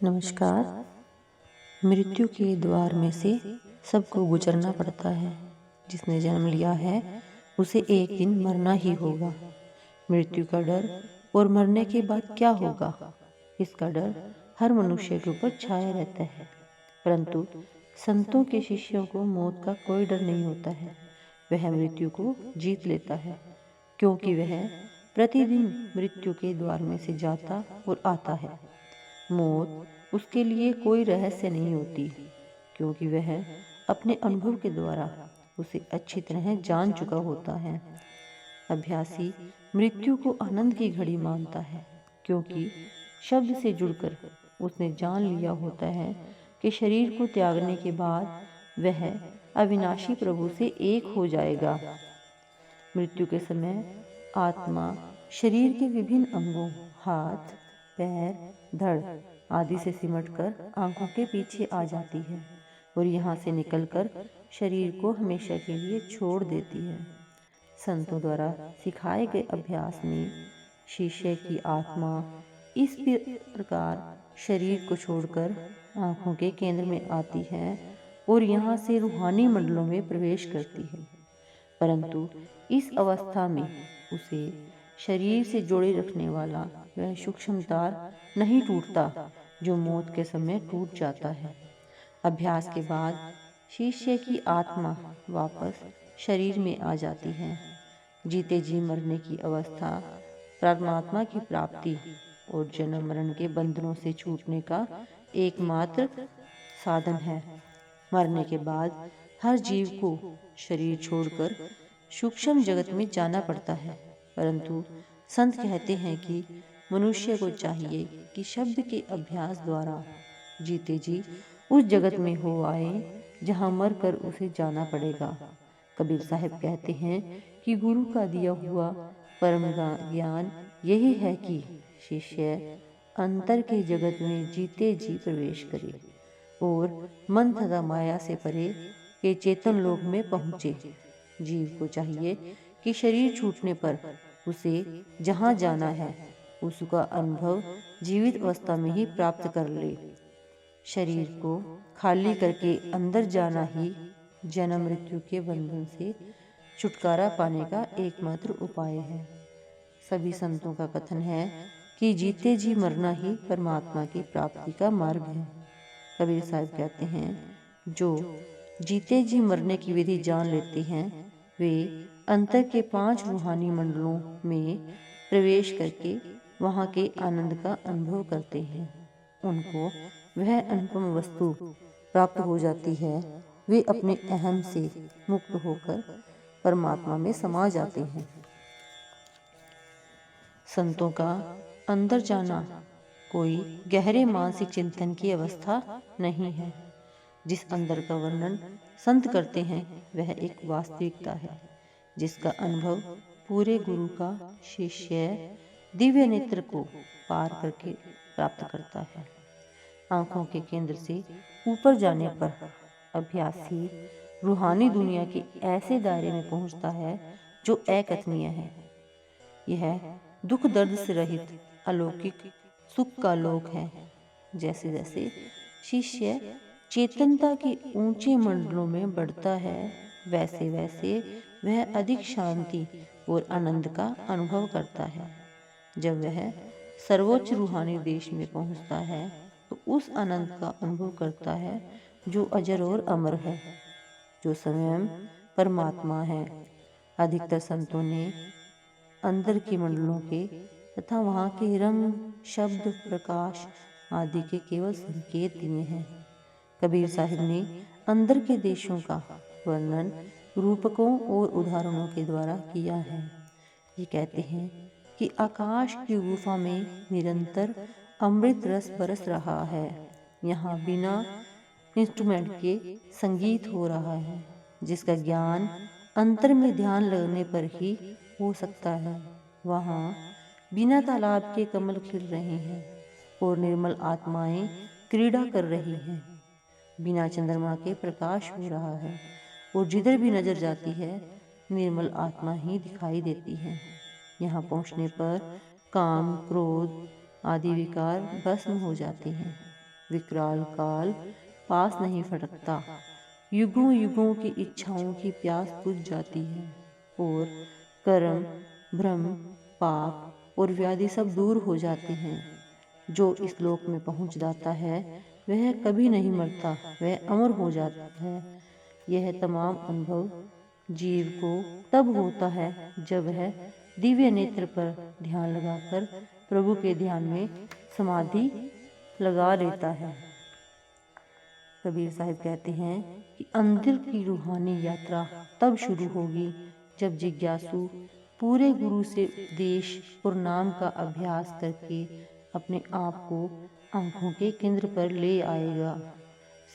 नमस्कार। मृत्यु के द्वार में से सबको गुजरना पड़ता है। जिसने जन्म लिया है उसे एक दिन मरना ही होगा। मृत्यु का डर और मरने के बाद क्या होगा, इसका डर हर मनुष्य के ऊपर छाया रहता है। परंतु संतों के शिष्यों को मौत का कोई डर नहीं होता है। वह मृत्यु को जीत लेता है, क्योंकि वह प्रतिदिन मृत्यु के द्वार में से जाता और आता है। मौत उसके लिए कोई रहस्य नहीं होती, क्योंकि वह अपने अनुभव के द्वारा उसे अच्छी तरह जान चुका होता है। अभ्यासी मृत्यु को आनंद की घड़ी मानता है, क्योंकि शब्द से जुड़कर उसने जान लिया होता है कि शरीर को त्यागने के बाद वह अविनाशी प्रभु से एक हो जाएगा। मृत्यु के समय आत्मा शरीर के विभिन्न अंगों, हाथ, पैर, धड़ आदि से सिमटकर आंखों के पीछे आ जाती है और यहाँ से निकलकर शरीर को हमेशा के लिए छोड़ देती है। संतों द्वारा सिखाए गए अभ्यास में शिष्य की आत्मा इस प्रकार शरीर को छोड़कर आंखों के केंद्र में आती है और यहाँ से रूहानी मंडलों में प्रवेश करती है। परंतु इस अवस्था में उसे शरीर से जोड़े रखने वाला वह सूक्ष्म तार नहीं टूटता जो मौत के समय टूट जाता है। अभ्यास के बाद शिष्य की आत्मा वापस शरीर में आ जाती है। जीते जी मरने की अवस्था परमात्मा की प्राप्ति और जन्म मरण के बंधनों से छूटने का एकमात्र साधन है। मरने के बाद हर जीव को शरीर छोड़कर सूक्ष्म जगत में जाना पड़ता है, परंतु संत कहते हैं कि मनुष्य को चाहिए कि शब्द के अभ्यास द्वारा जीते जी उस जगत में हो आए जहाँ मर कर उसे जाना पड़ेगा। कबीर साहब कहते हैं कि गुरु का दिया हुआ परम ज्ञान यही है कि शिष्य अंतर के जगत में जीते जी प्रवेश करे और मन तथा माया से परे के चेतन लोक में पहुँचे। जीव को चाहिए कि शरीर छूटने पर उसे जहाँ जाना है उसका अनुभव जीवित अवस्था में ही प्राप्त कर ले। शरीर को खाली करके अंदर जाना ही जन्म मृत्यु के बंधन से छुटकारा पाने का एकमात्र उपाय है। सभी संतों का कथन है कि जीते जी मरना ही परमात्मा की प्राप्ति का मार्ग है। कबीर साहब कहते हैं, जो जीते जी मरने की विधि जान लेते हैं वे अंतर के 5 रूहानी मंडलों में प्रवेश करके वहाँ के आनंद का अनुभव करते हैं। उनको वह अनुपम वस्तु प्राप्त हो जाती है। वे अपने अहम से मुक्त होकर परमात्मा में समा जाते हैं। संतों का अंदर जाना कोई गहरे मानसिक चिंतन की अवस्था नहीं है। जिस अंदर का वर्णन संत करते हैं वह एक वास्तविकता है, जिसका अनुभव पूरे गुरु का शिष्य दिव्य नेत्र को पार करके प्राप्त करता है। आंखों के केंद्र से ऊपर जाने पर अभ्यासी रूहानी दुनिया के ऐसे दायरे में पहुंचता है जो अकथनीय है। यह दुख दर्द से रहित अलौकिक सुख का लोक है। जैसे जैसे शिष्य चेतनता के ऊंचे मंडलों में बढ़ता है, वैसे वैसे वह अधिक शांति और आनंद का अनुभव करता है। जब वह सर्वोच्च रूहानी देश में पहुंचता है तो उस आनंद का अनुभव करता है जो अजर और अमर है, जो स्वयं परमात्मा है। अधिकतर संतों ने अंदर के मंडलों के तथा वहाँ के रंग, शब्द, प्रकाश आदि के केवल संकेत दिए हैं। कबीर साहिब ने अंदर के देशों का वर्णन रूपकों और उदाहरणों के द्वारा किया है। ये कहते हैं कि आकाश की गुफा में निरंतर अमृत रस बरस रहा है। यहाँ बिना इंस्ट्रूमेंट के संगीत हो रहा है, जिसका ज्ञान अंतर में ध्यान लगने पर ही हो सकता है। वहाँ बिना तालाब के कमल खिल रहे हैं और निर्मल आत्माएं क्रीड़ा कर रही हैं। बिना चंद्रमा के प्रकाश हो रहा है और जिधर भी नजर जाती है निर्मल आत्मा ही दिखाई देती है। यहाँ पहुँचने पर काम, क्रोध आदि विकार भस्म हो जाते हैं। विकराल काल पास नहीं फटकता। युगों युगों की इच्छाओं की प्यास बुझ जाती है और कर्म, भ्रम, पाप और व्याधि सब दूर हो जाते हैं। जो इस लोक में पहुंच जाता है वह कभी नहीं मरता, वह अमर हो जाता है। यह तमाम अनुभव जीव को तब होता है जब वह दिव्य नेत्र पर ध्यान लगाकर प्रभु के ध्यान में समाधि लगा लेता है। कबीर साहिब कहते हैं कि अंदर की रूहानी यात्रा तब शुरू होगी जब जिज्ञासु पूरे गुरु से उपदेश और नाम का अभ्यास करके अपने आप को आंखों के केंद्र पर ले आएगा।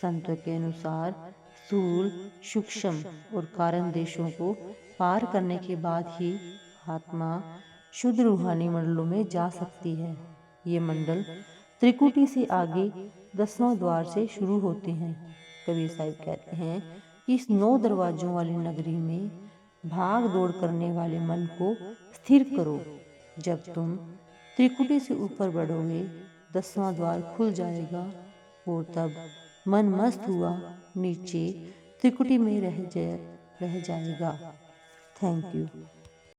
संतों के अनुसार स्थूल, सूक्ष्म और कारण देशों को पार करने के बाद ही आत्मा शुद्ध रूहानी मंडलों में जा सकती है। ये मंडल त्रिकुटी से आगे 10वां द्वार से शुरू होते हैं। कबीर साहिब कहते हैं कि इस 9 दरवाजों वाली नगरी में भाग दौड़ करने वाले मन को स्थिर करो। जब तुम त्रिकुटी से ऊपर बढ़ोगे 10वां द्वार खुल जाएगा और तब मन मस्त हुआ नीचे त्रिकुटी में रह जाएगा। Thank you.